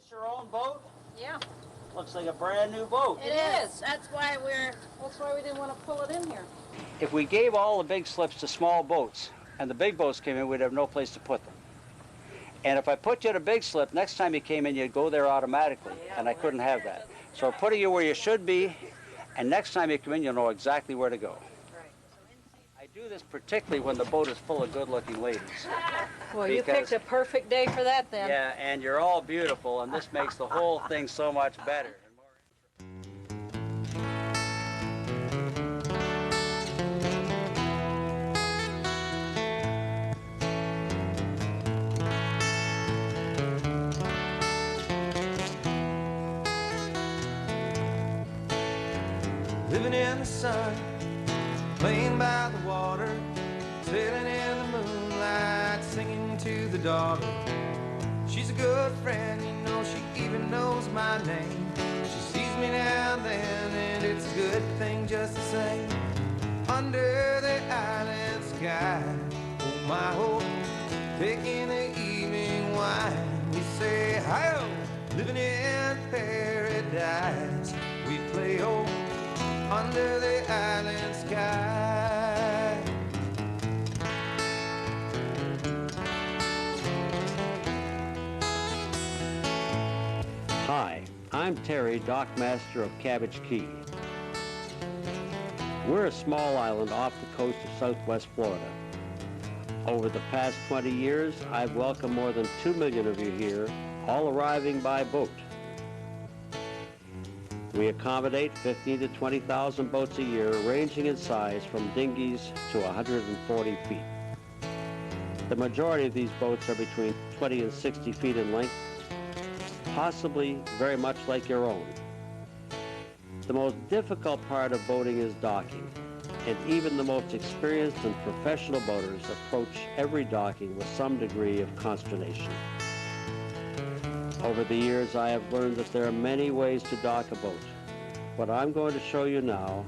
This your own boat? Yeah. Looks like a brand new boat. It is. That's why we didn't want to pull it in here. If we gave all the big slips to small boats and the big boats came in, we'd have no place to put them. And if I put you in a big slip, next time you came in, you'd go there automatically, and I couldn't have that. So we're putting you where you should be, and next time you come in, you'll know exactly where to go. I do this particularly when the boat is full of good-looking ladies. Well, you picked a perfect day for that then. Yeah, and you're all beautiful, and this makes the whole thing so much better. Living in the sun, playing by the water, sailing in the moonlight, singing to the daughter. She's a good friend, you know, she even knows my name. She sees me now and then, and it's a good thing just the same. Under the island sky, oh my hope, taking the evening wine. We say, hi-yo, living in paradise. We play hope under the island sky. Hi, I'm Terry, Dockmaster of Cabbage Key. We're a small island off the coast of southwest Florida. Over the past 20 years, I've welcomed more than 2 million of you here, all arriving by boat. We accommodate 15,000 to 20,000 boats a year, ranging in size from dinghies to 140 feet. The majority of these boats are between 20 and 60 feet in length, possibly very much like your own. The most difficult part of boating is docking, and even the most experienced and professional boaters approach every docking with some degree of consternation. Over the years, I have learned that there are many ways to dock a boat. What I'm going to show you now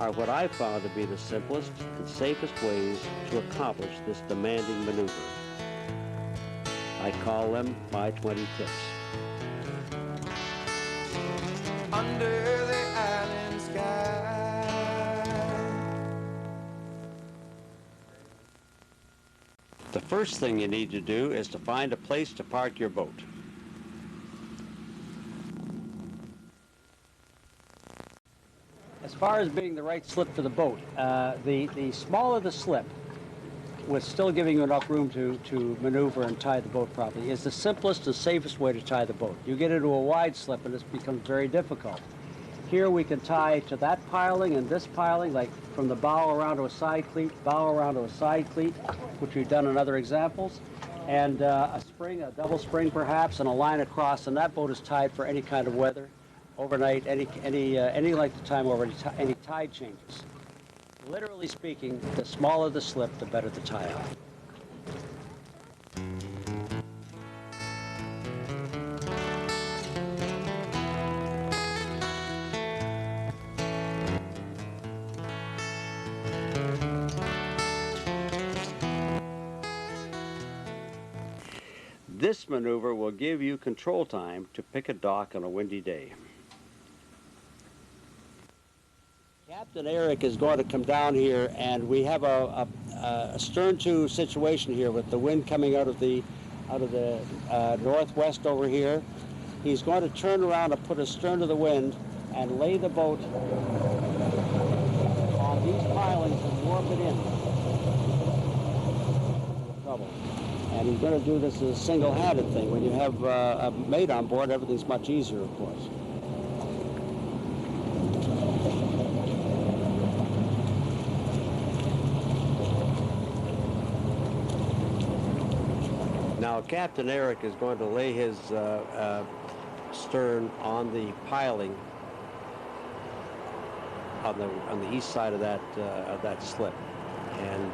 are what I found to be the simplest and safest ways to accomplish this demanding maneuver. I call them my 20 tips. Under the island sky. The first thing you need to do is to find a place to park your boat. As far as being the right slip for the boat, the smaller the slip, with still giving you enough room to maneuver and tie the boat properly, is the simplest and safest way to tie the boat. You get into a wide slip and this becomes very difficult. Here we can tie to that piling and this piling, like from the bow around to a side cleat, bow around to a side cleat, which we've done in other examples, and a spring, a double spring perhaps, and a line across, and that boat is tied for any kind of weather, overnight, any length of time over any tide changes. Literally speaking, the smaller the slip, the better the tie-up. This maneuver will give you control time to pick a dock on a windy day. Captain Eric is going to come down here, and we have a stern-to situation here with the wind coming out of the northwest over here. He's going to turn around and put his stern to the wind and lay the boat on these pilings and warp it in. Trouble. And he's going to do this as a single-handed thing. When you have a mate on board, everything's much easier, of course. Now, Captain Eric is going to lay his stern on the piling on the east side of that slip, and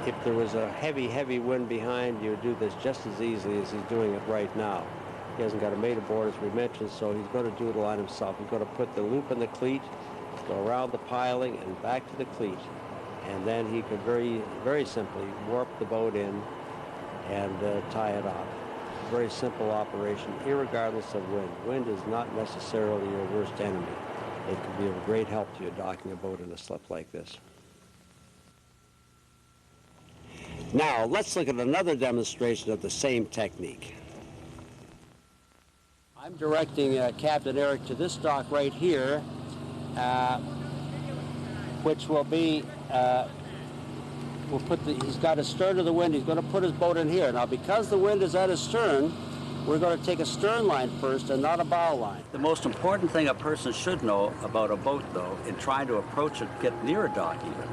if there was a heavy wind behind, you would do this just as easily as he's doing it right now. He hasn't got a mate aboard, as we mentioned, so he's going to do it all on himself. He's going to put the loop in the cleat, go around the piling and back to the cleat, and then he could very simply warp the boat in and tie it off. very simple operation, irregardless of wind. Wind is not necessarily your worst enemy. It can be of great help to you docking a boat in a slip like this. Now, let's look at another demonstration of the same technique. I'm directing Captain Eric to this dock right here, which will be, he's got his stern to the wind, he's going to put his boat in here. Now, because the wind is at his stern, we're going to take a stern line first and not a bow line. The most important thing a person should know about a boat, though, in trying to approach it, get near a dock even,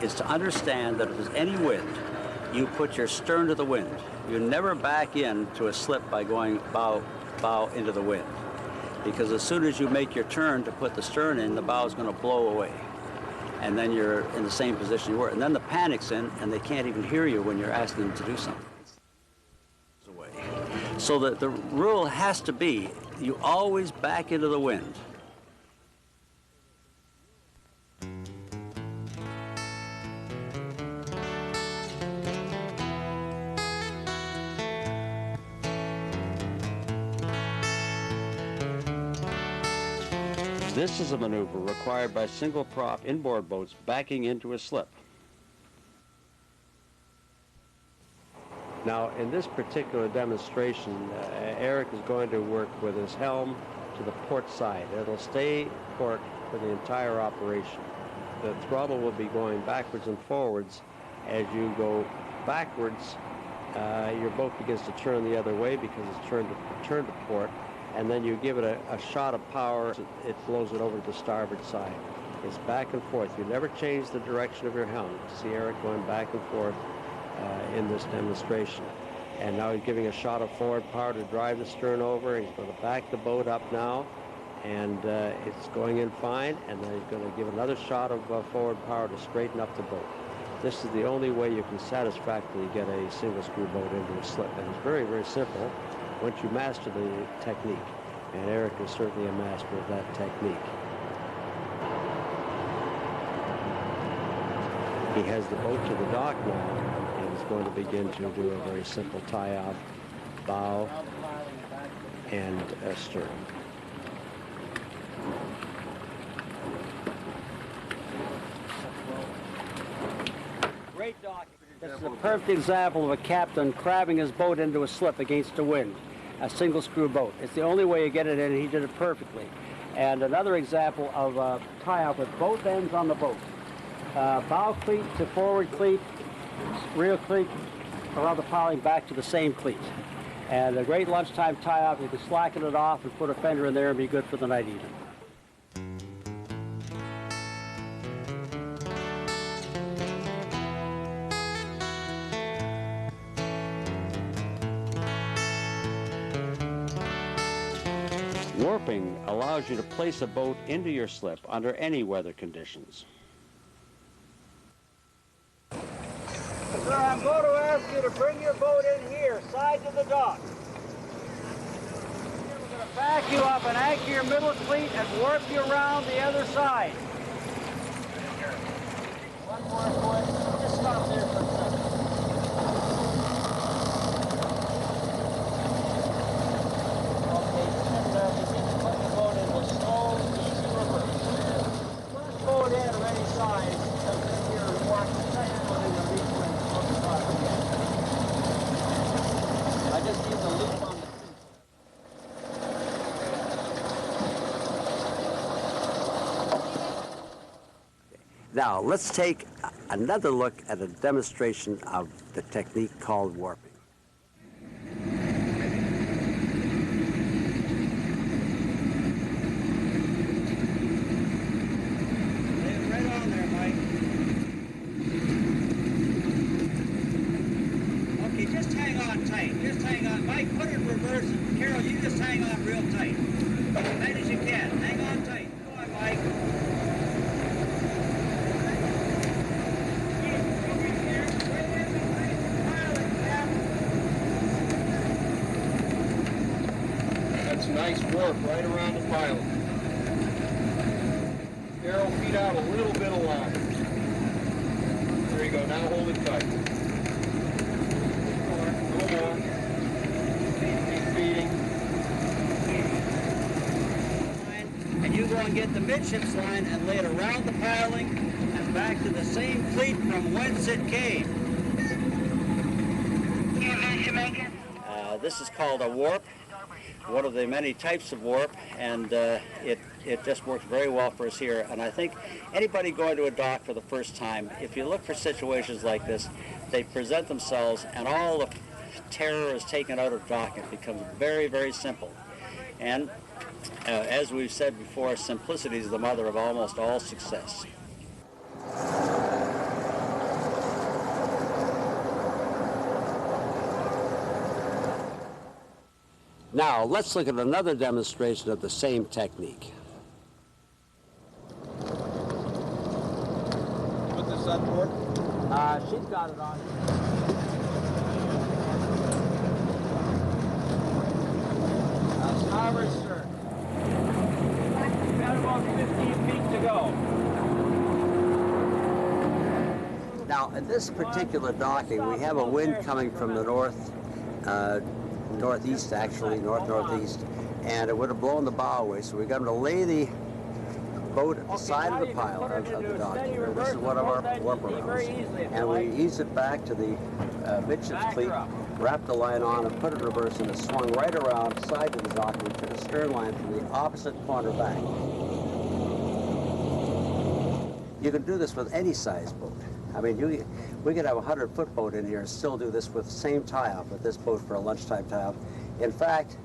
is to understand that if there's any wind, you put your stern to the wind. You never back into a slip by going bow into the wind. Because as soon as you make your turn to put the stern in, the bow is going to blow away. And then you're in the same position you were. And then the panic's in, and they can't even hear you when you're asking them to do something. So that the rule has to be, you always back into the wind. This is a maneuver required by single-prop inboard boats backing into a slip. Now, in this particular demonstration, Eric is going to work with his helm to the port side. It'll stay port for the entire operation. The throttle will be going backwards and forwards. As you go backwards, your boat begins to turn the other way because it's turned to port. And then you give it a shot of power, it blows it over to the starboard side. It's back and forth. You never change the direction of your helm. You see Eric going back and forth in this demonstration. And now he's giving a shot of forward power to drive the stern over. He's going to back the boat up now, and it's going in fine. And then he's going to give another shot of forward power to straighten up the boat. This is the only way you can satisfactorily get a single screw boat into a slip. And it's very, very simple once you master the technique. And Eric is certainly a master of that technique. He has the boat to the dock now, and he's going to begin to do a very simple tie-off, bow, and stern. Great dock. This is a perfect example of a captain crabbing his boat into a slip against the wind. A single screw boat. It's the only way you get it in, and he did it perfectly. And another example of a tie-off with both ends on the boat. Bow cleat to forward cleat, rear cleat around the piling back to the same cleat. And a great lunchtime tie-off, you can slacken it off and put a fender in there and be good for the night even. Warping allows you to place a boat into your slip under any weather conditions. Sir, I'm going to ask you to bring your boat in here, side to the dock. We're going to back you up and anchor your middle cleat and warp you around the other side. One more foot. Just stop there for a second. Okay, and you need to put the boat in with slow, easy reverse. First boat in of any size, and then you're warping the second one in the lead wing. I just use a loop on the Now, let's take another look at a demonstration of the technique called warping. Nice warp right around the piling. Arrow feet out a little bit of line. There you go, now hold it tight. A little more. get the midships line and lay it around the piling and back to the same cleat from whence it came. This is called a warp, one of the many types of warp, and it just works very well for us here. And I think anybody going to a dock for the first time, if you look for situations like this, they present themselves and all the terror is taken out of docking. It becomes very, very simple. And as we've said before, simplicity is the mother of almost all success. Now, let's look at another demonstration of the same technique. Put this on board. She's got it on. Starboard stern. We've got about 15 feet to go. Now, at this particular docking, we have a wind coming from the northeast, actually, north-northeast, and it would have blown the bow away, so we got them to lay the boat at the side of the pile of the dock here. This is one of our warp arounds, and we ease it back to the midships cleat, wrap the line on, and put it in reverse, and it swung right around side of the dock, and we took a stern line from the opposite corner back. You can do this with any size boat. I mean, we could have a 100-foot boat in here and still do this with the same tie-up with this boat for a lunchtime tie-up. In fact,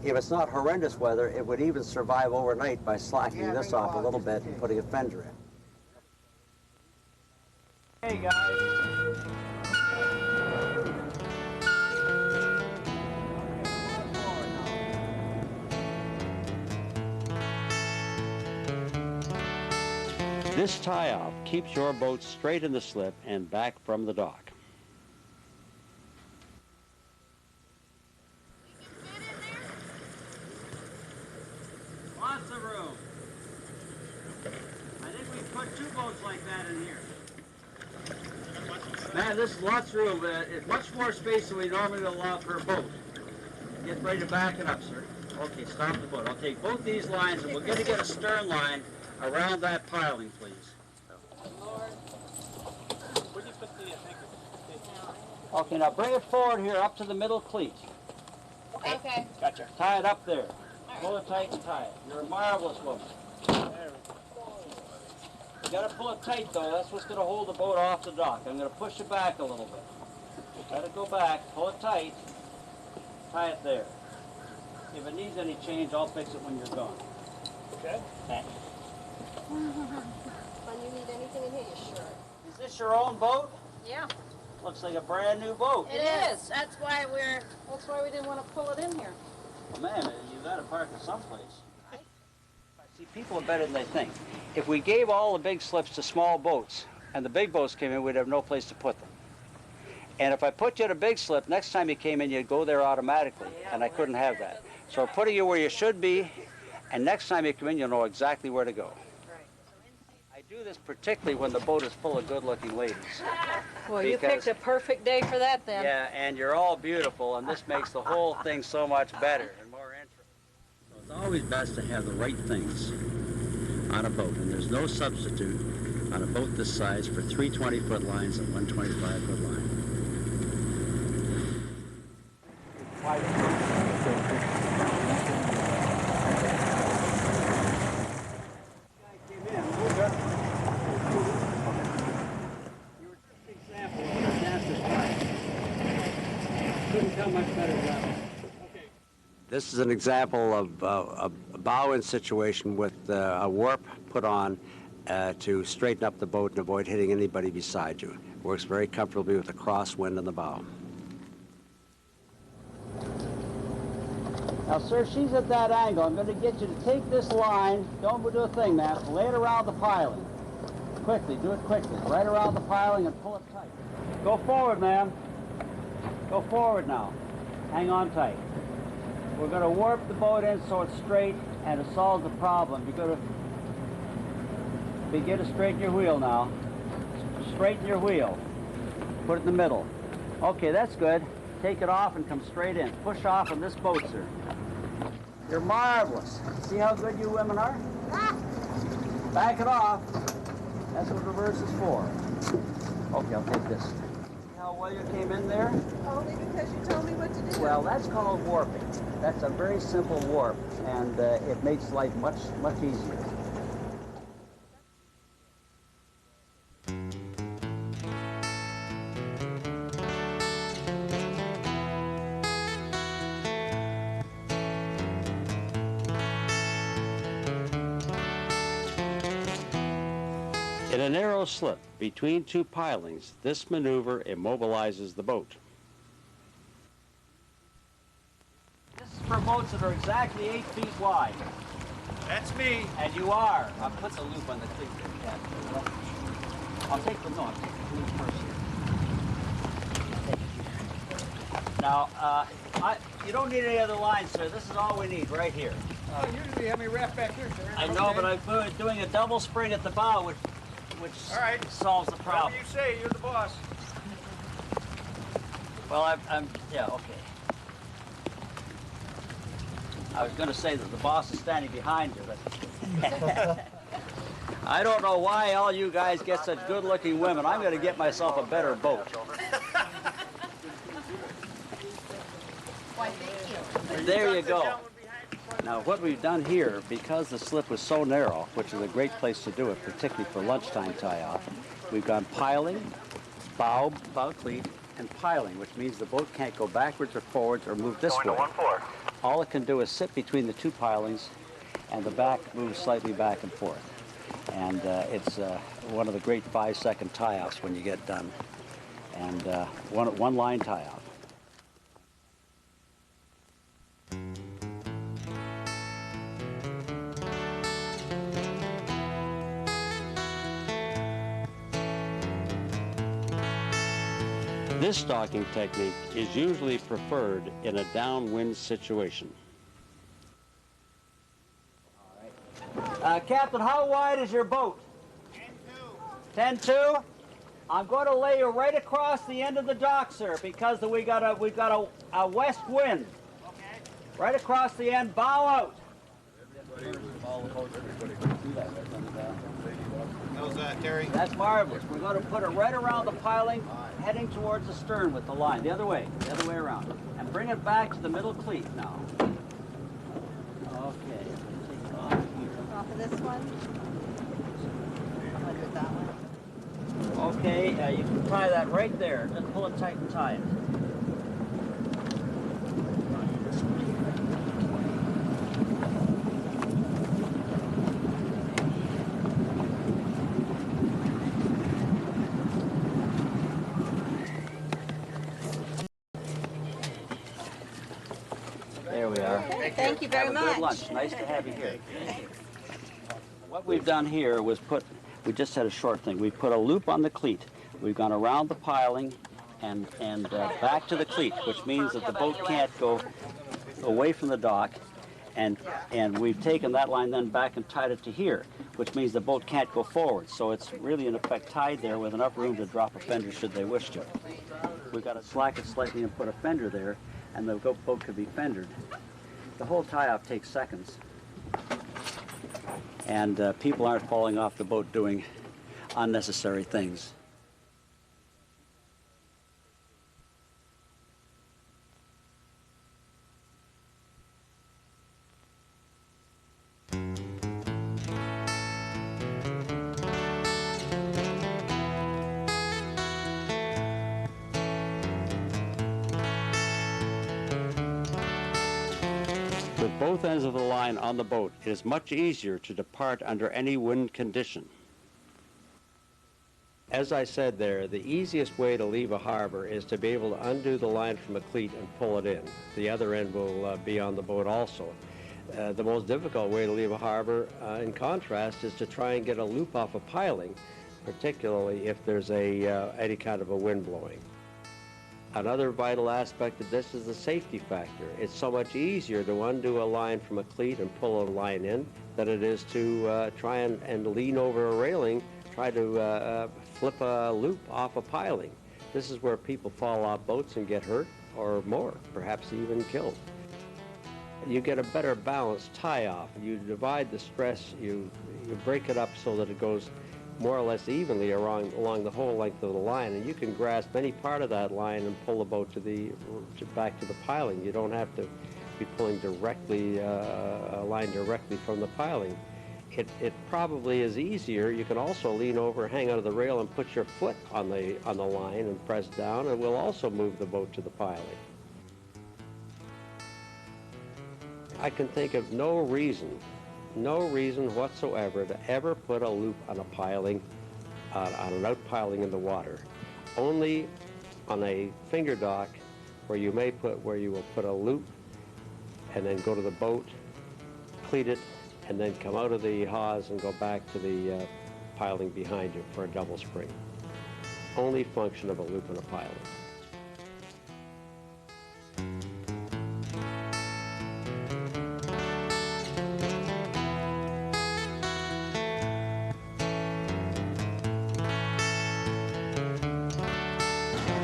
if it's not horrendous weather, it would even survive overnight by slackening this off a little bit and putting a fender in. Hey, guys. This tie-off keeps your boat straight in the slip and back from the dock. Lots of room. I think we put 2 boats like that in here. Man, this is lots of room. It's much more space than we normally allow per boat. Get ready to back it up, sir. Okay, stop the boat. I'll take both these lines, and we're going to get a stern line around that piling, please. Okay, now bring it forward here up to the middle cleat. Okay. Gotcha. Tie it up there. Pull it tight and tie it. You're a marvelous woman. You gotta pull it tight though. That's what's gonna hold the boat off the dock. I'm gonna push it back a little bit. Let it go back. Pull it tight. Tie it there. If it needs any change, I'll fix it when you're gone. Okay. Thanks. When you need anything in here, you sure. Is this your own boat? Yeah. Looks like a brand new boat. It is. That's why we didn't want to pull it in here. Well, man, you gotta park it someplace. See, people are better than they think. If we gave all the big slips to small boats, and the big boats came in, we'd have no place to put them. And if I put you at a big slip, next time you came in, you'd go there automatically, and I couldn't have that. So we're putting you where you should be, and next time you come in, you'll know exactly where to go. I do this particularly when the boat is full of good-looking ladies. Well, you picked a perfect day for that then. Yeah, and you're all beautiful, and this makes the whole thing so much better and more interesting. So it's always best to have the right things on a boat, and there's no substitute on a boat this size for 3 20-foot lines and 1 25-foot line. This is an example of a bow-in situation with a warp put on to straighten up the boat and avoid hitting anybody beside you. It works very comfortably with a crosswind in the bow. Now, sir, she's at that angle. I'm going to get you to take this line. Don't do a thing, man. Lay it around the piling. Quickly, do it quickly. Right around the piling and pull it tight. Go forward, ma'am. Go forward now. Hang on tight. We're going to warp the boat in so it's straight and it solves the problem. You're going to begin to straighten your wheel now. Straighten your wheel. Put it in the middle. Okay, that's good. Take it off and come straight in. Push off on this boat, sir. You're marvelous. See how good you women are? Back it off. That's what reverse is for. Okay, I'll take this. How well you came in there? Only because you told me what to do. Well, that's called warping. That's a very simple warp, and it makes life much easier. In a narrow slip between two pilings, this maneuver immobilizes the boat. This is for boats that are exactly 8 feet wide. That's me. And you are. I'll put the loop on the cleat there, Cat. I'll take the loop first here. Now, you don't need any other lines, sir. This is all we need right here. Oh, usually you have me wrapped back here, sir. I know, but I'm doing a double spring at the bow, which all right. solves the problem. Whatever you say, you're the boss. Well, yeah, okay. I was going to say that the boss is standing behind you, but I don't know why all you guys get such good-looking women. I'm going to get myself a better boat. Why, thank you. There you go. Now, what we've done here, because the slip was so narrow, which is a great place to do it, particularly for lunchtime tie-off, we've gone piling, bow cleat, and piling, which means the boat can't go backwards or forwards or move this way. All it can do is sit between the two pilings, and the back moves slightly back and forth. And it's one of the great 5-second tie-offs when you get done. And one line tie-off. This docking technique is usually preferred in a downwind situation. Captain, how wide is your boat? 10-2. 10-2? I'm going to lay you right across the end of the dock, sir, because we've got a west wind. Okay. Right across the end, bow out. How's that, Terry? That's marvelous. We're going to put it right around the piling, heading towards the stern with the line. The other way around. And bring it back to the middle cleat now. Okay. Take it off here. Off of this one? I'm going to do it that one. Okay, you can tie that right there. Just pull it tight and tie it. There we are. Thank you very Have a much. good lunch. Nice to have you here. What we've done here was we just had a short thing. We put a loop on the cleat. We've gone around the piling and back to the cleat, which means that the boat can't go away from the dock. And we've taken that line then back and tied it to here, which means the boat can't go forward. So it's really, in effect, tied there with enough room to drop a fender should they wish to. We've got to slack it slightly and put a fender there, and the boat could be fendered. The whole tie-off takes seconds. And people aren't falling off the boat doing unnecessary things. With both ends of the line on the boat, it is much easier to depart under any wind condition. As I said there, the easiest way to leave a harbor is to be able to undo the line from a cleat and pull it in. The other end will be on the boat also. The most difficult way to leave a harbor, in contrast, is to try and get a loop off a piling, particularly if there's any kind of a wind blowing. Another vital aspect of this is the safety factor. It's so much easier to undo a line from a cleat and pull a line in than it is to try and lean over a railing, try to flip a loop off a piling. This is where people fall off boats and get hurt, or more, perhaps even killed. You get a better balanced tie-off. You divide the stress, you break it up so that it goes more or less evenly along the whole length of the line, and you can grasp any part of that line and pull the boat back to the piling. You don't have to be pulling directly a line directly from the piling. It probably is easier. You can also lean over, hang onto the rail, and put your foot on the line and press down, and will also move the boat to the piling. I can think of no reason whatsoever to ever put a loop on a piling, on an out piling in the water. Only on a finger dock where you will put a loop and then go to the boat, cleat it, and then come out of the hawse and go back to the piling behind you for a double spring. Only function of a loop on a piling.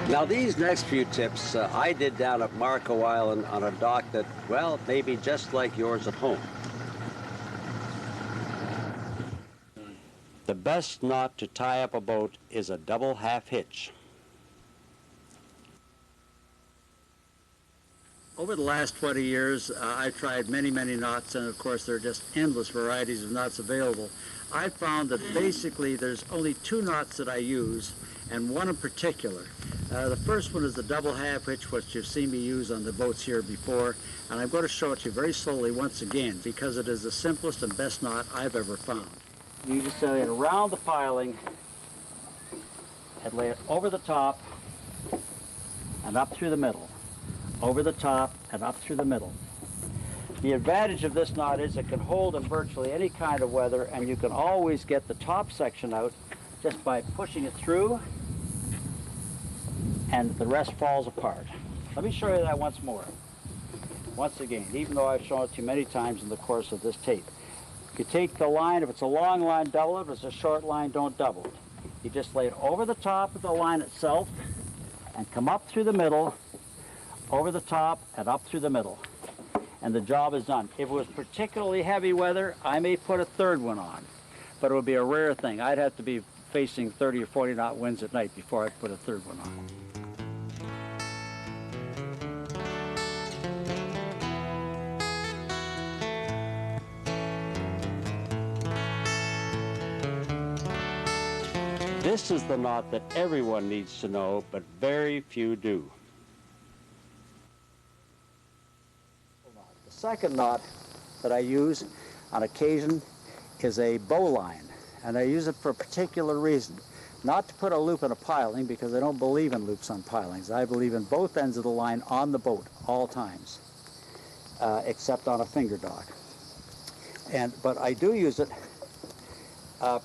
Now these next few tips I did down at Marco Island on a dock that, well, maybe just like yours at home. The best knot to tie up a boat is a double half hitch. Over the last 20 years, I've tried many knots, and of course there are just endless varieties of knots available. I found that basically there's only 2 knots that I use, and one in particular. The first one is the double half hitch, which you've seen me use on the boats here before, and I'm going to show it to you very slowly once again, because it is the simplest and best knot I've ever found. You just lay it around the piling and lay it over the top and up through the middle. Over the top and up through the middle. The advantage of this knot is it can hold in virtually any kind of weather, and you can always get the top section out just by pushing it through, and the rest falls apart. Let me show you that once more. Once again, even though I've shown it to you many times in the course of this tape. You take the line, if it's a long line, double it. If it's a short line, don't double it. You just lay it over the top of the line itself and come up through the middle, over the top and up through the middle. And the job is done. If it was particularly heavy weather, I may put a third one on, but it would be a rare thing. I'd have to be facing 30 or 40 knot winds at night before I put a third one on. This is the knot that everyone needs to know, but very few do. The second knot that I use on occasion is a bowline, and I use it for a particular reason. Not to put a loop in a piling, because I don't believe in loops on pilings. I believe in both ends of the line on the boat, all times, except on a finger dock. But I do use it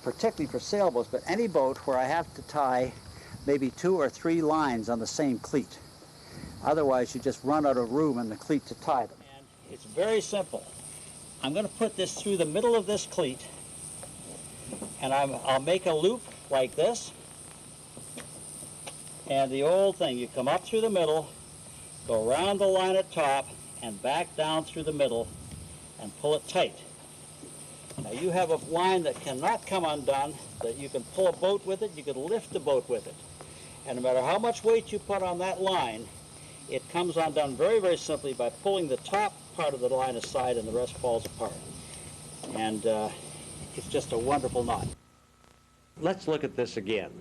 particularly for sailboats, but any boat where I have to tie maybe 2 or 3 lines on the same cleat. Otherwise, you just run out of room in the cleat to tie them. And it's very simple. I'm going to put this through the middle of this cleat, and I'll make a loop like this. And the old thing, you come up through the middle, go around the line at top, and back down through the middle, and pull it tight. Now you have a line that cannot come undone, that you can pull a boat with it, you can lift the boat with it. And no matter how much weight you put on that line, it comes undone very simply by pulling the top part of the line aside, and the rest falls apart. And it's just a wonderful knot. Let's look at this again.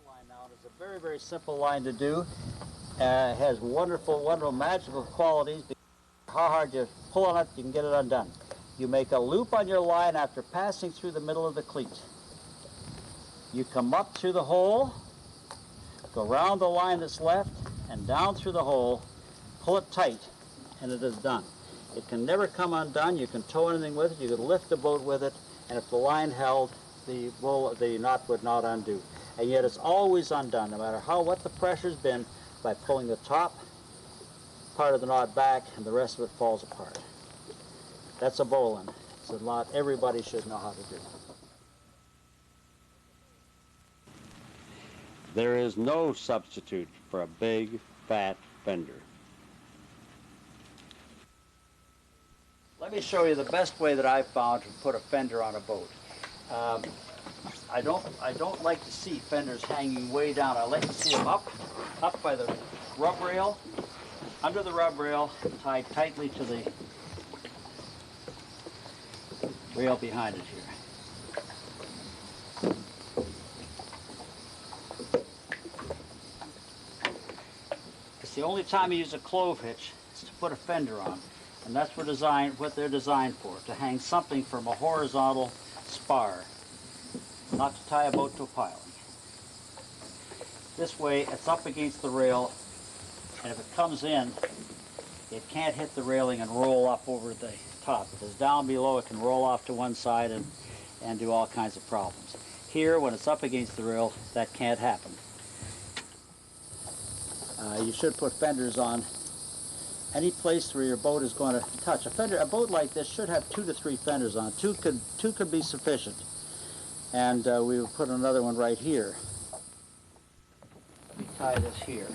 Line now is a very simple line to do. It has wonderful magical qualities. How hard you pull on it, you can get it undone. You make a loop on your line after passing through the middle of the cleat. You come up through the hole, go around the line that's left, and down through the hole, pull it tight, and it is done. It can never come undone. You can tow anything with it, you can lift the boat with it, and if the line held, the knot would not undo. And yet it's always undone, no matter what the pressure's been, by pulling the top part of the knot back, and the rest of it falls apart. That's a bowline. It's a knot everybody should know how to do. There is no substitute for a big, fat fender. Let me show you the best way that I've found to put a fender on a boat. I don't like to see fenders hanging way down. I like to see them up by the rub rail, under the rub rail, tied tightly to the rail behind it here. It's the only time you use a clove hitch is to put a fender on. And that's what they're designed for, to hang something from a horizontal spar, not to tie a boat to a piling. This way, it's up against the rail, and if it comes in, it can't hit the railing and roll up over the top. If it's down below, it can roll off to one side and do all kinds of problems. Here, when it's up against the rail, that can't happen. You should put fenders on any place where your boat is going to touch. A boat like this should have 2 to 3 fenders on. Two could be sufficient. And we will put another one right here. We tie this here.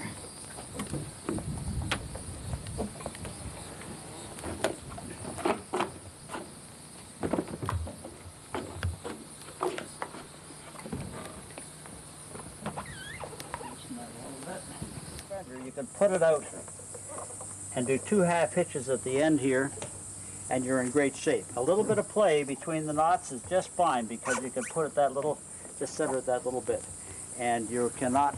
You can put it out and do 2 half hitches at the end here, and you're in great shape. A little bit of play between the knots is just fine, because you can put it just center it that little bit, and you cannot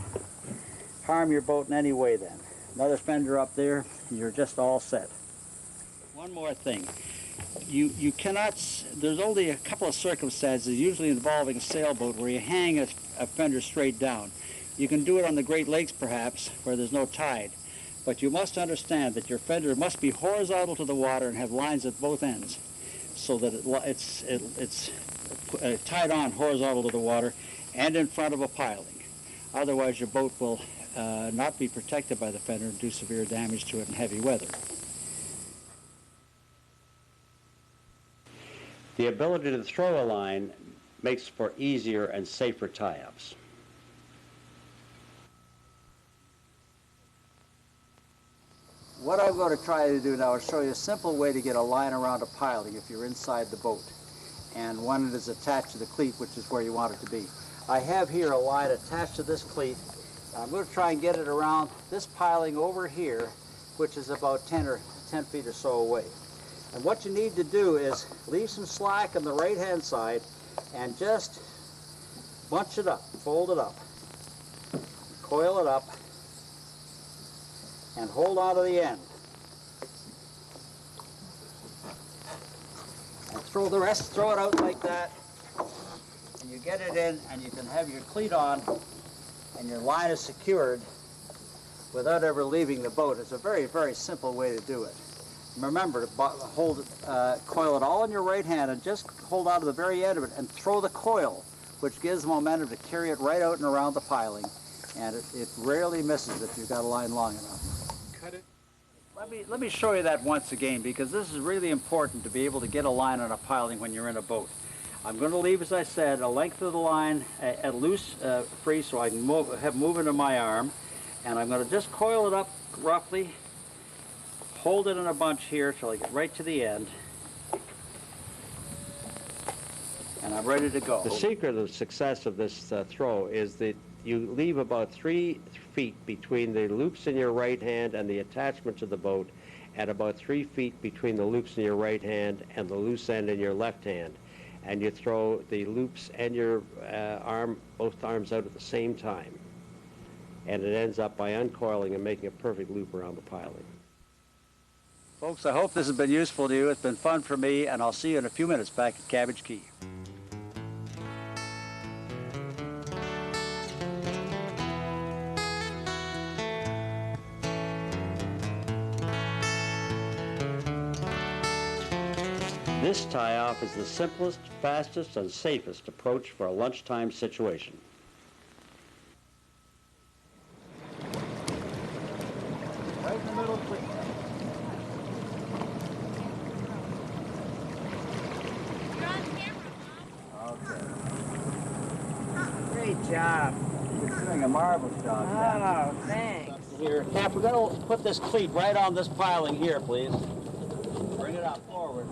harm your boat in any way then. Another fender up there, and you're just all set. One more thing. You cannot, there's only a couple of circumstances, usually involving a sailboat, where you hang a fender straight down. You can do it on the Great Lakes, perhaps, where there's no tide. But you must understand that your fender must be horizontal to the water and have lines at both ends, so that it's tied on horizontal to the water and in front of a piling. Otherwise, your boat will not be protected by the fender and do severe damage to it in heavy weather. The ability to throw a line makes for easier and safer tie-ups. What I'm going to try to do now is show you a simple way to get a line around a piling if you're inside the boat, and one that is attached to the cleat, which is where you want it to be. I have here a line attached to this cleat. I'm going to try and get it around this piling over here, which is about 10 feet or so away. And what you need to do is leave some slack on the right-hand side and just bunch it up, fold it up, coil it up, and hold on to the end. And throw it out like that, and you get it in, and you can have your cleat on, and your line is secured without ever leaving the boat. It's a very, very simple way to do it. Remember to coil it all in your right hand, and just hold on to the very end of it, and throw the coil, which gives momentum to carry it right out and around the piling, and it rarely misses if you've got a line long enough. Let me show you that once again, because this is really important to be able to get a line on a piling when you're in a boat. I'm going to leave, as I said, a length of the line at loose, free, so I can have movement in my arm, and I'm going to just coil it up roughly, hold it in a bunch here till I get right to the end, and I'm ready to go. The secret of success of this throw is that you leave about 3 feet between the loops in your right hand and the attachment to the boat, and about 3 feet between the loops in your right hand and the loose end in your left hand. And you throw the loops and your both arms out at the same time. And it ends up by uncoiling and making a perfect loop around the piling. Folks, I hope this has been useful to you. It's been fun for me, and I'll see you in a few minutes back at Cabbage Key. This tie-off is the simplest, fastest, and safest approach for a lunchtime situation. Right in the middle, quick. You're on camera, Mom. Okay. Great job. You're doing a marvelous job. Oh, thanks. Here, Cap, we're going to put this cleat right on this piling here, please. Bring it up forward.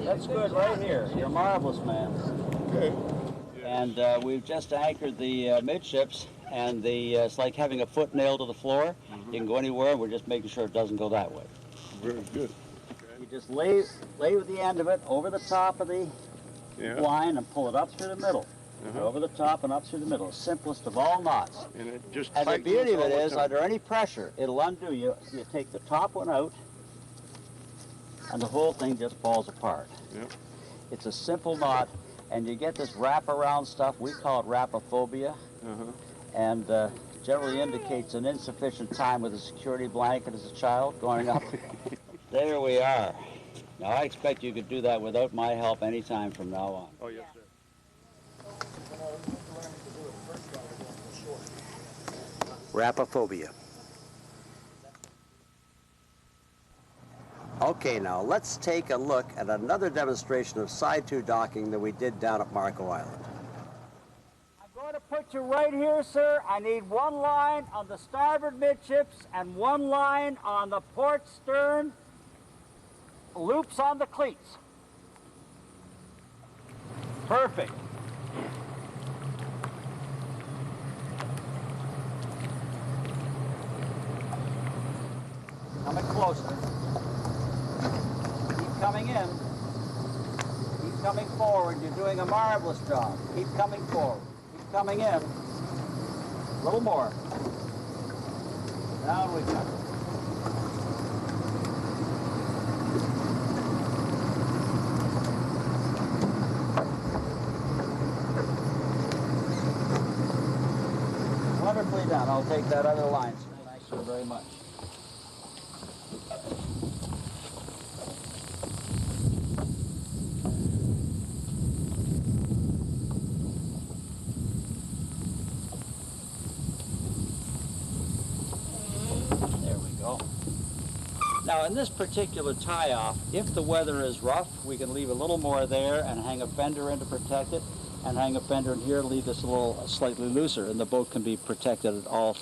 That's good right here. You're marvelous, man. Okay. And we've just anchored the midships, and it's like having a foot nailed to the floor. You can go anywhere. We're just making sure it doesn't go that way. Very good. You just lay with the end of it over the top of the Yeah. line and pull it up through the middle. Over the top and up through the middle. Simplest of all knots. And it just And the tightens beauty of all it the is, time. under any pressure, it'll undo you. You take the top one out, and the whole thing just falls apart. Yep. It's a simple knot, and you get this wraparound stuff. We call it wrapophobia, and generally indicates an insufficient time with a security blanket as a child growing up. There we are. Now, I expect you could do that without my help anytime from now on. Oh, yes, sir. Wrapophobia. Okay, now let's take a look at another demonstration of side-to docking that we did down at Marco Island. I'm going to put you right here, sir. I need one line on the starboard midships and one line on the port stern, loops on the cleats. Perfect. Coming closer. Keep coming in. Keep coming forward. You're doing a marvelous job. Keep coming forward. Keep coming in. A little more. Down we go. Wonderfully done. I'll take that other line, sir. Thank you very much. There we go. Now, in this particular tie-off, if the weather is rough, we can leave a little more there and hang a fender in to protect it, and hang a fender in here, leave this a little slightly looser, and the boat can be protected at all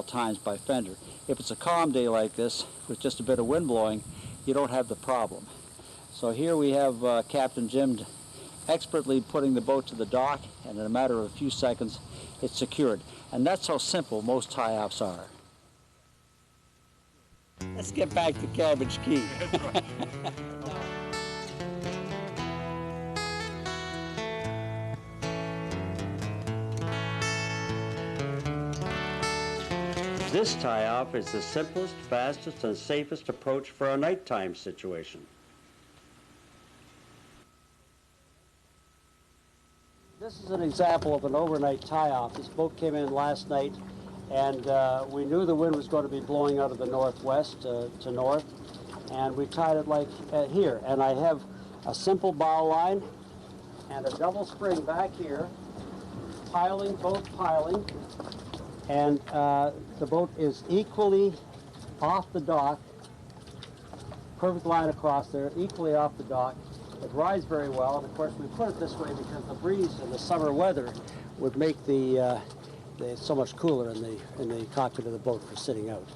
times by fender. If it's a calm day like this, with just a bit of wind blowing, you don't have the problem. So here we have Captain Jim expertly putting the boat to the dock, and in a matter of a few seconds, it's secured. And that's how simple most tie-offs are. Let's get back to Cabbage Key. This tie-off is the simplest, fastest, and safest approach for a nighttime situation. This is an example of an overnight tie-off. This boat came in last night, and we knew the wind was going to be blowing out of the northwest to north, and we tied it like here. And I have a simple bow line and a double spring back here, piling, both piling, and the boat is equally off the dock, perfect line across there, equally off the dock. It rides very well, and of course we put it this way because the breeze in the summer weather would make the so much cooler in the cockpit of the boat for sitting out.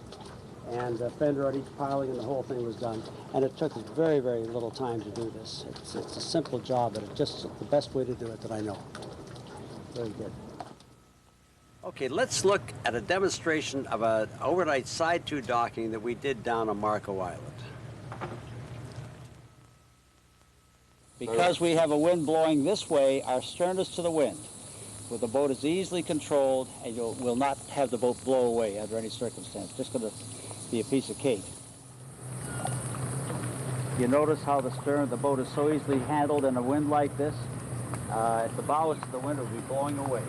And fender on each piling, and the whole thing was done. And it took us very, very little time to do this. It's a simple job, but it's just the best way to do it that I know. Very good. Okay, let's look at a demonstration of an overnight side-to docking that we did down on Marco Island. Because we have a wind blowing this way, our stern is to the wind. Where the boat is easily controlled, and you will not have the boat blow away under any circumstance. It's just going to be a piece of cake. You notice how the stern of the boat is so easily handled in a wind like this? If the bow is to the wind, it will be blowing away.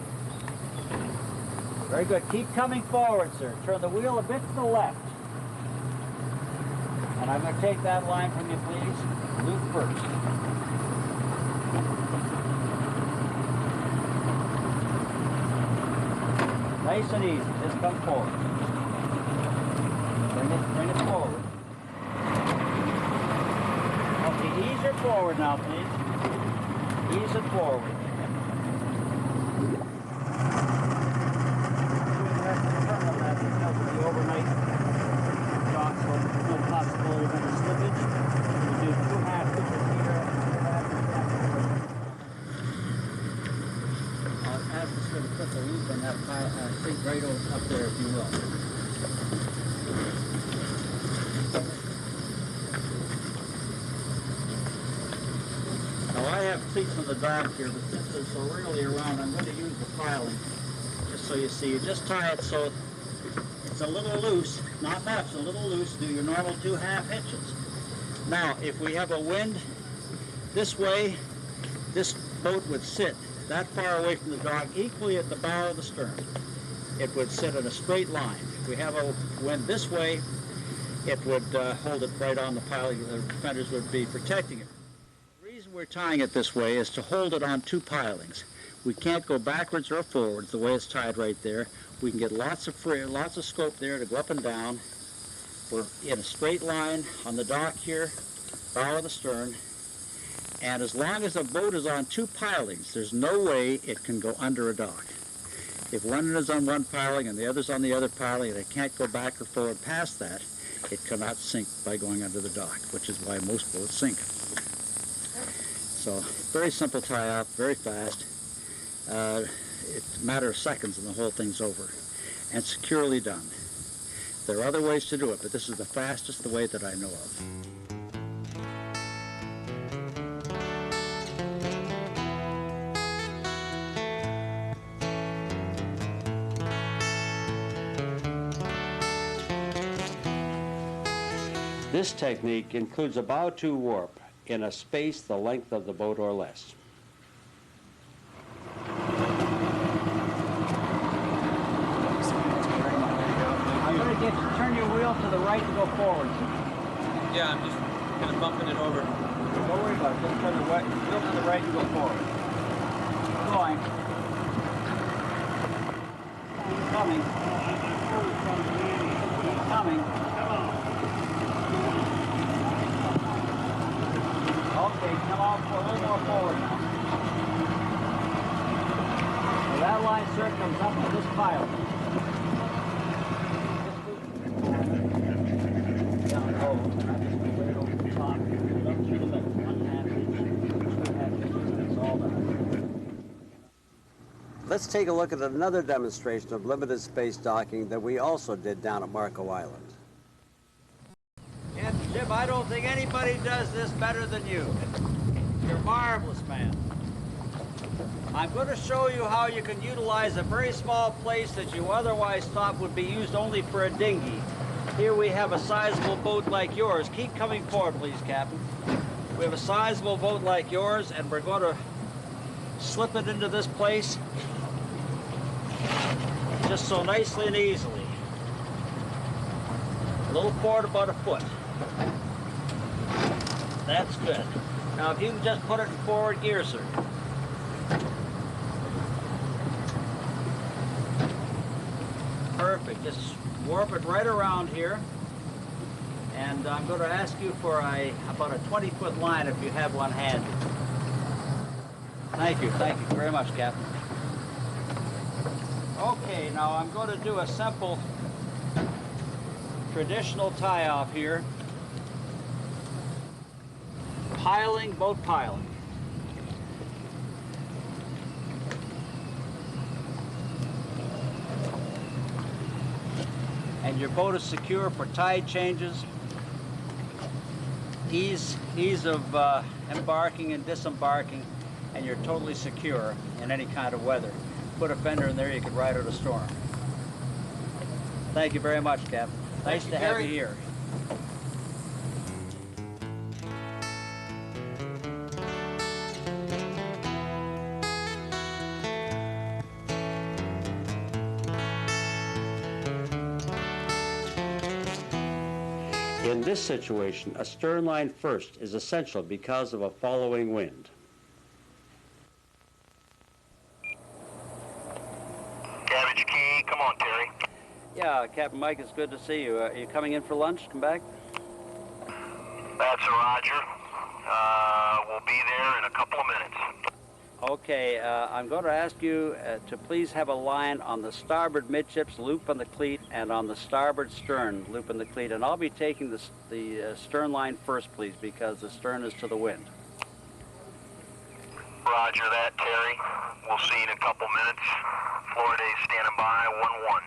Very good. Keep coming forward, sir. Turn the wheel a bit to the left. And I'm going to take that line from you, please. Loop first. Nice and easy. Just come forward. Bring it forward. Okay, ease her forward now, please. Ease it forward. The overnight dock, so there's no possibility of any slippage. We do 2 half-inch from that seat right up there, if you will. Now I have cleats on the dock here, but since they're so rarely around, I'm going to use the piling. Just so you see, you just tie it so it's a little loose, not much, a little loose. Do your normal 2 half hitches. Now, if we have a wind this way, this boat would sit that far away from the dock, equally at the bow of the stern. It would sit in a straight line. If we have a wind this way, it would hold it right on the piling. The fenders would be protecting it. The reason we're tying it this way is to hold it on 2 pilings. We can't go backwards or forwards the way it's tied right there. We can get lots of scope there to go up and down. We're in a straight line on the dock here, bow of the stern. And as long as the boat is on 2 pilings, there's no way it can go under a dock. If one is on one piling and the other's on the other piling and it can't go back or forward past that, it cannot sink by going under the dock, which is why most boats sink. So, very simple tie-up, very fast. It's a matter of seconds and the whole thing's over. And securely done. There are other ways to do it, but this is the fastest, the way that I know of. This technique includes a bow-to warp in a space the length of the boat or less. I'm going to get you turn your wheel to the right and go forward. Yeah, I'm just kind of bumping it over. Don't worry about it. Just turn the wheel to the right and go forward. Going. He's coming. He's coming. Okay, come on for a little more forward now. So that line, sir, comes up to this pile. Down low, and I just go right over the top, up through the middle, 1 half inch, 2 half inches, that's all done. Let's take a look at another demonstration of limited space docking that we also did down at Marco Island. And Jim, I don't think anybody does this better than you. You're a marvelous, man. I'm going to show you how you can utilize a very small place that you otherwise thought would be used only for a dinghy. Here we have a sizable boat like yours. Keep coming forward, please, Captain. We have a sizable boat like yours, and we're going to slip it into this place just so nicely and easily. A little forward, about a foot. That's good. Now, if you can just put it in forward gear, sir. Perfect. Just warp it right around here. And I'm going to ask you for about a 20-foot line if you have one handy. Thank you very much, Captain. Okay, now I'm going to do a simple traditional tie-off here. Piling, boat piling. And your boat is secure for tide changes, ease of embarking and disembarking, and you're totally secure in any kind of weather. Put a fender in there, you can ride out a storm. Thank you very much, Captain. Nice to have you here. In this situation, a stern line first is essential because of a following wind. Cabbage key, come on, Terry. Yeah, Captain Mike, it's good to see you. Are you coming in for lunch? Come back? That's a Roger. We'll be there in a couple of minutes. Okay, I'm going to ask you to please have a line on the starboard midships, loop on the cleat, and on the starboard stern, loop in the cleat. And I'll be taking the stern line first, please, because the stern is to the wind. Roger that, Terry. We'll see you in a couple minutes. Florida standing by, 1-1.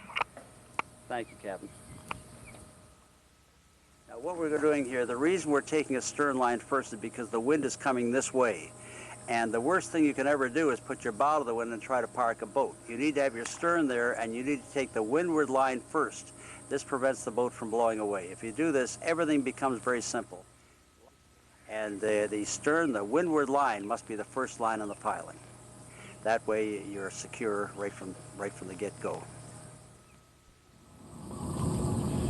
Thank you, Captain. Now, what we're doing here, the reason we're taking a stern line first is because the wind is coming this way. And the worst thing you can ever do is put your bow to the wind and try to park a boat. You need to have your stern there, and you need to take the windward line first. This prevents the boat from blowing away. If you do this, everything becomes very simple. And the stern, the windward line, must be the first line on the piling. That way you're secure right from the get-go.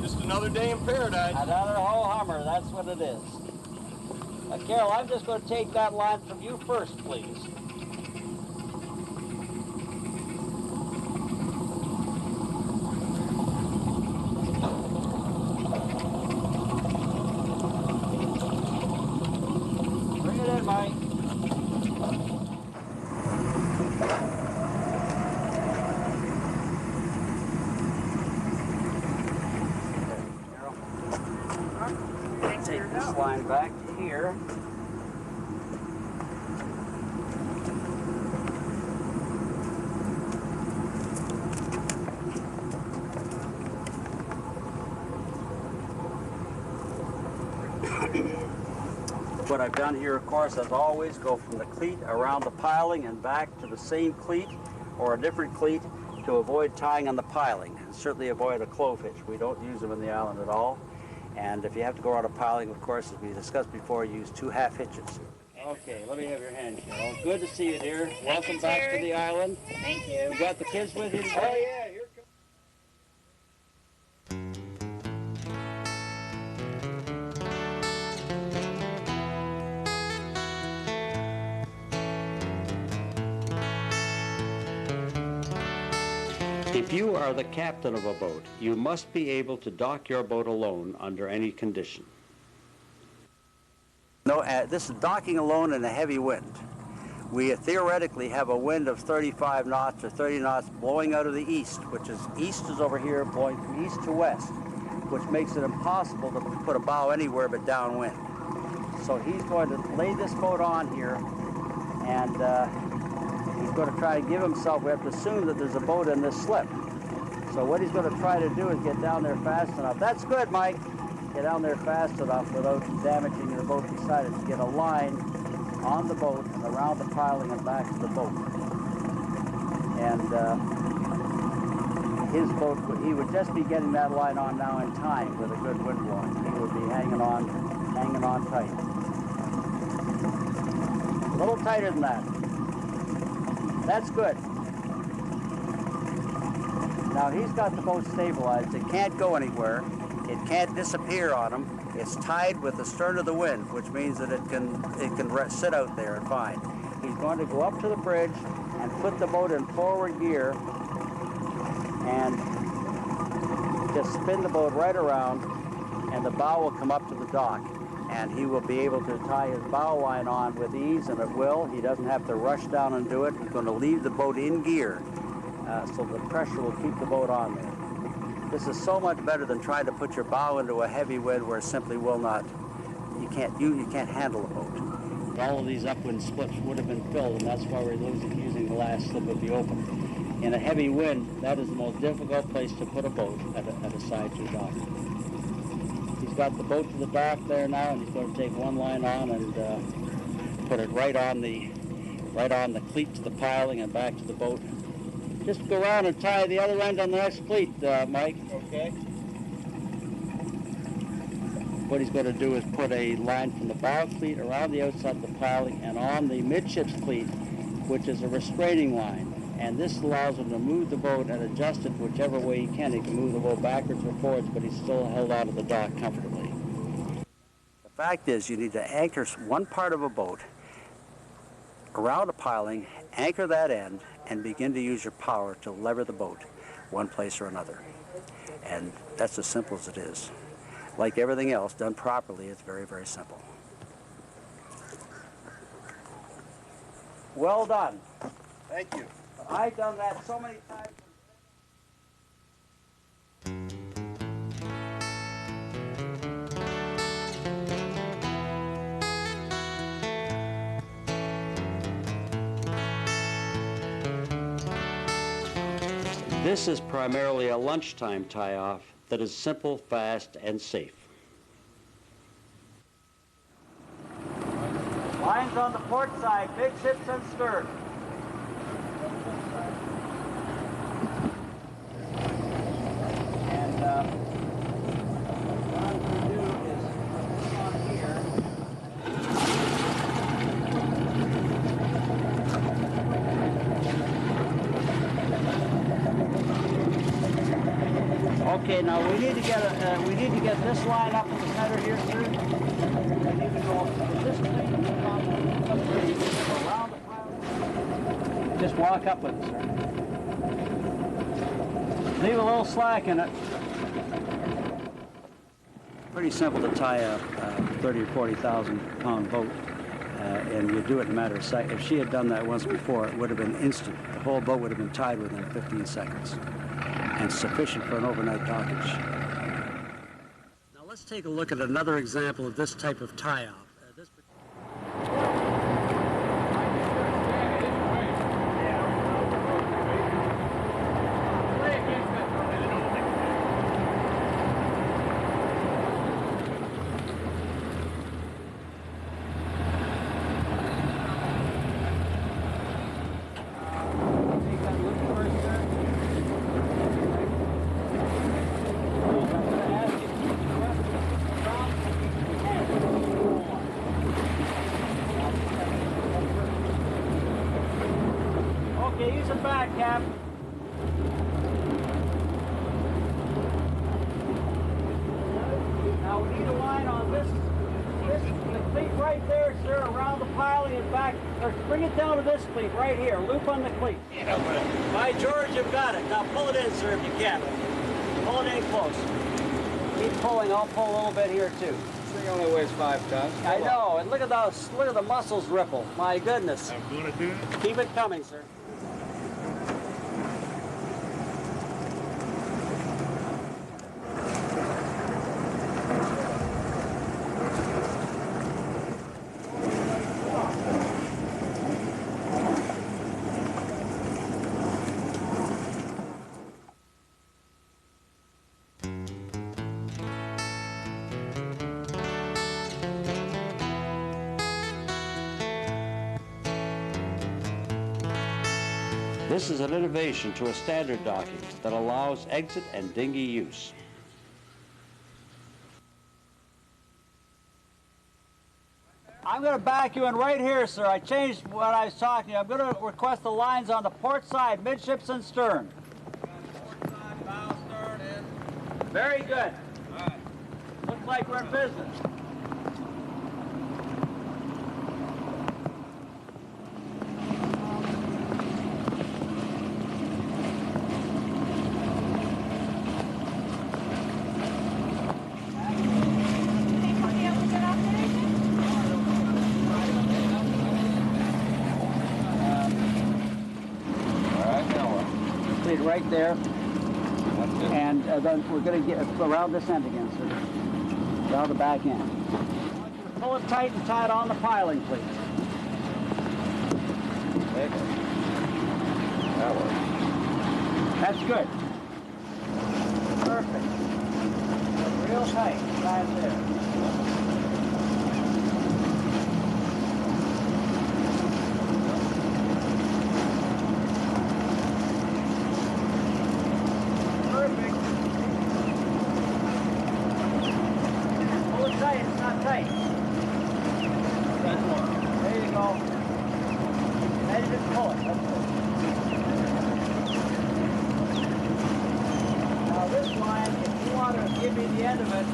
Just another day in paradise. Another whole hummer, that's what it is. Carol, I'm just going to take that line from you first, please. Bring it in, Mike. Carol. Take this line back to here. What I've done here, of course, as always, go from the cleat around the piling and back to the same cleat or a different cleat to avoid tying on the piling, and certainly avoid a clove hitch. We don't use them in the island at all. And if you have to go around a piling, of course, as we discussed before, use 2 half hitches. Okay, let me have your hand, Carol. Good to see you, dear. Welcome back to the island. Thank you. You got the kids with you today? Oh yeah, here comes. If you are the captain of a boat, you must be able to dock your boat alone under any condition. No, this is docking alone in a heavy wind. We theoretically have a wind of 35 knots or 30 knots blowing out of the east, which is over here, blowing from east to west, which makes it impossible to put a bow anywhere but downwind. So he's going to lay this boat on here, and he's going to try to give himself, we have to assume that there's a boat in this slip. So what he's going to try to do is get down there fast enough. That's good, Mike. Get down there fast enough without damaging the boat beside it, to get a line on the boat and around the piling and back to the boat. And his boat, he would just be getting that line on now in time with a good wind blowing. He would be hanging on tight. A little tighter than that. That's good. Now he's got the boat stabilized. It can't go anywhere. It can't disappear on him. It's tied with the stern of the wind, which means that it can sit out there and fine. He's going to go up to the bridge and put the boat in forward gear and just spin the boat right around, and the bow will come up to the dock. And he will be able to tie his bow line on with ease, and it will. He doesn't have to rush down and do it. He's going to leave the boat in gear, so the pressure will keep the boat on there. This is so much better than trying to put your bow into a heavy wind where it simply will not, you can't handle the boat. All of these upwind slips would have been filled, and that's why we're using the last slip of the open. In a heavy wind, that is the most difficult place to put a boat at a side to dock. He's got the boat to the dock there now, and he's going to take one line on and put it right on the cleat to the piling and back to the boat. Just go around and tie the other end on the next cleat, Mike. Okay. What he's going to do is put a line from the bow cleat around the outside of the piling and on the midships cleat, which is a restraining line. And this allows him to move the boat and adjust it whichever way he can. He can move the boat backwards or forwards, but he's still held onto the dock comfortably. The fact is, you need to anchor one part of a boat around a piling, anchor that end, and begin to use your power to lever the boat one place or another. And that's as simple as it is. Like everything else, done properly, it's very, very simple. Well done. Thank you. I've done that so many times. This is primarily a lunchtime tie-off that is simple, fast, and safe. Lines on the port side, midships and stern. And what I'm going to do is put this on here. Okay, now we need to get this line up in the center here, sir. We need to go this way, around the pile. Just walk up with it, sir. Leave a little slack in it. Pretty simple to tie a 30 or 40,000 pound boat, and you do it in a matter of seconds. If she had done that once before, it would have been instant. The whole boat would have been tied within 15 seconds, and sufficient for an overnight dockage. Now let's take a look at another example of this type of tie-off. Okay, use it back, Cap. Now we need a line on this the cleat right there, sir, around the piling and back. Or bring it down to this cleat right here. Loop on the cleat. By George, you've got it. Now pull it in, sir, if you can. Pull it in close. Keep pulling. I'll pull a little bit here too. This thing only weighs 5 tons. I know, and look at those. Look at the muscles ripple. My goodness. I'm gonna do it. Keep it coming, sir. This is an innovation to a standard docking that allows exit and dinghy use. I'm going to back you in right here, sir. I changed what I was talking. I'm going to request the lines on the port side, midships and stern. Port side, bow, stern, and... Very good. All right. Looks like we're in business. Right there, and then we're going to get around this end again, sir. Around the back end. I want you to pull it tight and tie it on the piling, please. That works. That's good. Perfect. Real tight. Tie it there. Give me the end of it.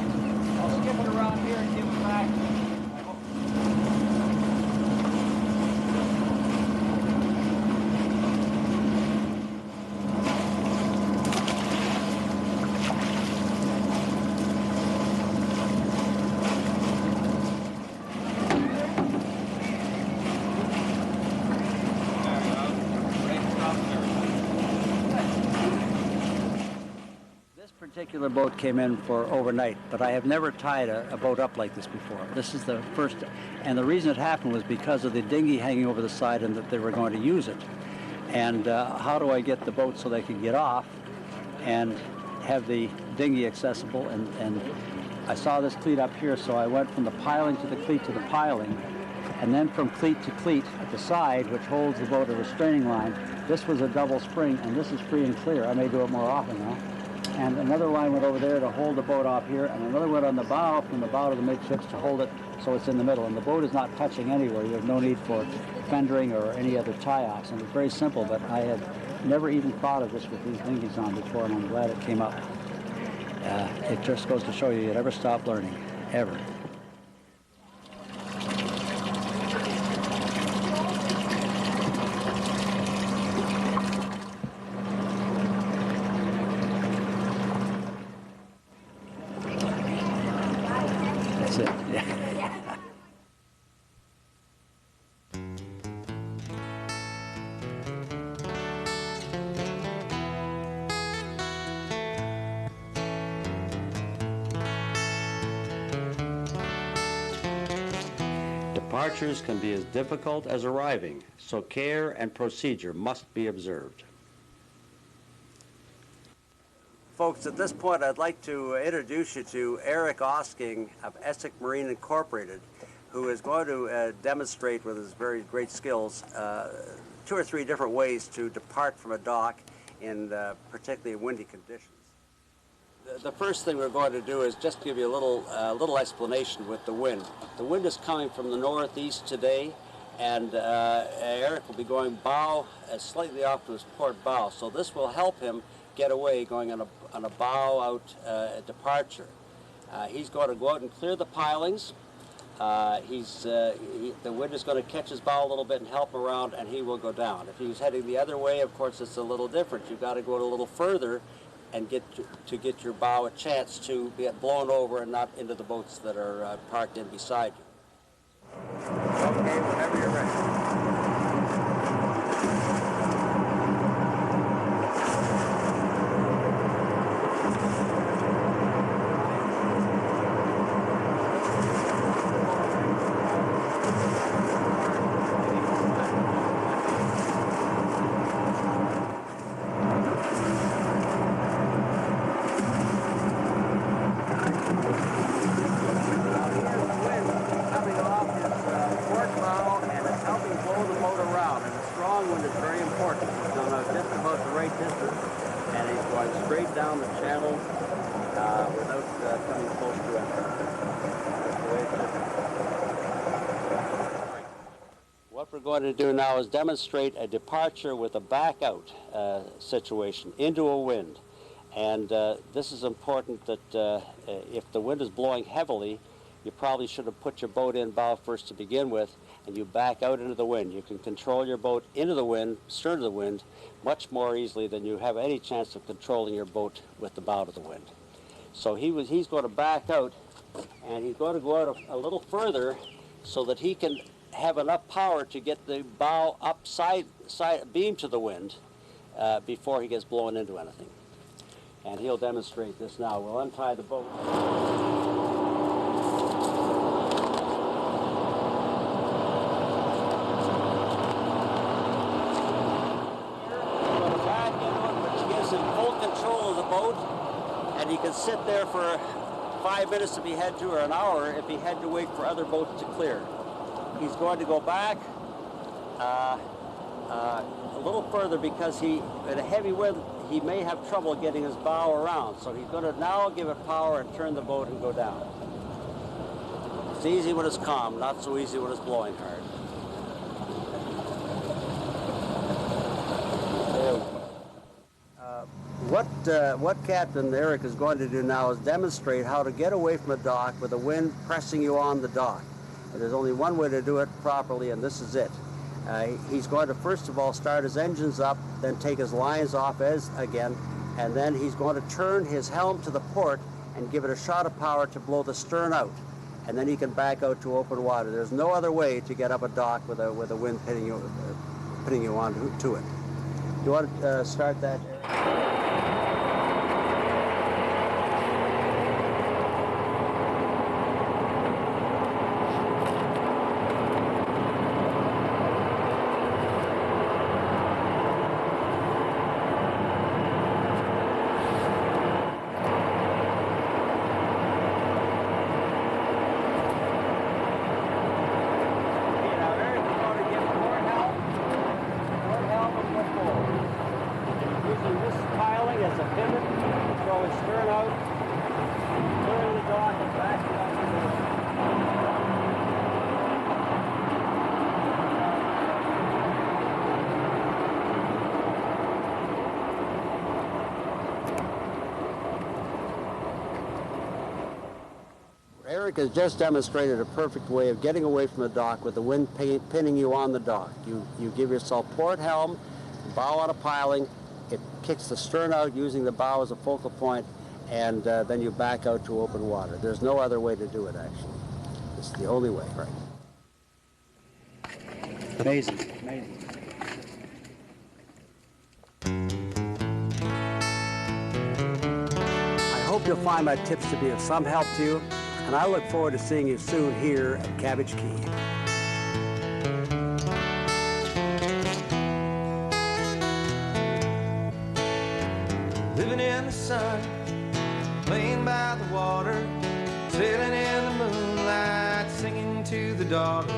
I'll skip it around here and give it back. Particular boat came in for overnight, but I have never tied a boat up like this before. This is the first, and the reason it happened was because of the dinghy hanging over the side and that they were going to use it. And how do I get the boat so they could get off and have the dinghy accessible. And I saw this cleat up here, so I went from the piling to the cleat to the piling, and then from cleat to cleat at the side, which holds the boat at a restraining line. This was a double spring, and this is free and clear. I may do it more often now. And another line went over there to hold the boat off here, and another went on the bow, from the bow to the midships to hold it so it's in the middle. And the boat is not touching anywhere. You have no need for fendering or any other tie-offs. And it's very simple, but I had never even thought of this with these dinghies on before, and I'm glad it came up. It just goes to show you never stop learning, ever. That's it, yeah. Departures can be as difficult as arriving, so care and procedure must be observed. Folks, at this point I'd like to introduce you to Eric Osking of Essex Marine Incorporated, who is going to demonstrate with his very great skills 2 or 3 different ways to depart from a dock in particularly windy conditions. The first thing we're going to do is just give you a little explanation with the wind. The wind is coming from the northeast today, and Eric will be going bow slightly off to his port bow. So this will help him get away going on a bow out departure. He's going to go out and clear the pilings. The wind is going to catch his bow a little bit and help him around, and he will go down. If he's heading the other way, of course, it's a little different. You've got to go a little further and get your bow a chance to get blown over and not into the boats that are parked in beside you. Okay, whenever you're ready. Down the channel without coming close to it. What we're going to do now is demonstrate a departure with a back out situation into a wind. And this is important that if the wind is blowing heavily, you probably should have put your boat in bow first to begin with, and you back out into the wind. You can control your boat into the wind, stern of the wind, much more easily than you have any chance of controlling your boat with the bow to the wind. So he's going to back out, and he's going to go out a little further so that he can have enough power to get the bow up side beam to the wind before he gets blown into anything. And he'll demonstrate this now. We'll untie the boat. And he can sit there for 5 minutes if he had to, or an hour if he had to wait for other boats to clear. He's going to go back a little further because in a heavy wind, he may have trouble getting his bow around. So he's going to now give it power and turn the boat and go down. It's easy when it's calm, not so easy when it's blowing hard. What Captain Eric is going to do now is demonstrate how to get away from a dock with the wind pressing you on the dock. And there's only one way to do it properly, and this is it. He's going to first of all start his engines up, then take his lines off again, and then he's going to turn his helm to the port and give it a shot of power to blow the stern out. And then he can back out to open water. There's no other way to get up a dock with a wind pitting you on to it. Do you want to start that, Eric? Eric has just demonstrated a perfect way of getting away from the dock with the wind pinning you on the dock. You give yourself port helm, bow on a piling, it kicks the stern out using the bow as a focal point, and then you back out to open water. There's no other way to do it, actually. It's the only way. Right. Amazing, amazing. I hope you'll find my tips to be of some help to you, and I look forward to seeing you soon here at Cabbage Key. Living in the sun, playing by the water, sailing in the moonlight, singing to the daughter.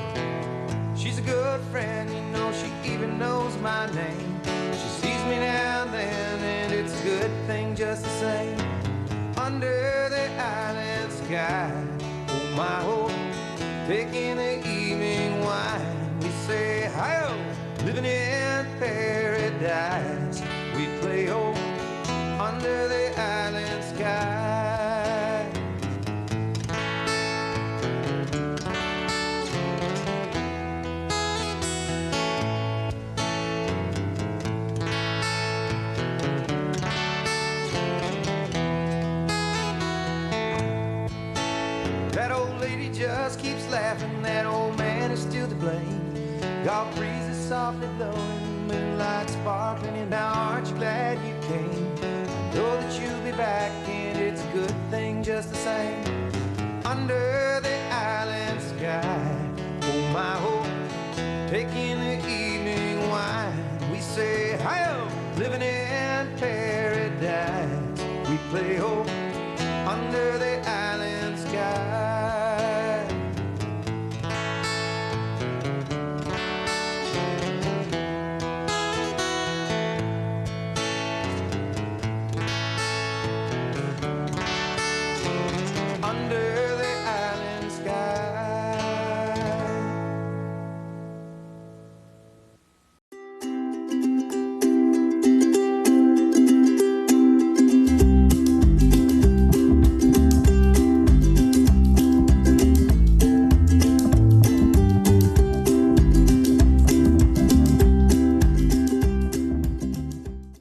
She's a good friend, you know, she even knows my name. She sees me now and then, and it's a good thing just the same. Under the island sky, oh my oh, taking the evening wine, we say hi-oh, living in paradise. We play oh, under the island sky. That old lady just keeps laughing, that old man is still to blame. Gulf breeze is softly blowing, moonlight sparkling, and now aren't you glad you came? I know that you'll be back, and it's a good thing just the same. Under the island sky, oh my oh, taking the evening wine, we say hi-oh, living in paradise. We play oh, under the island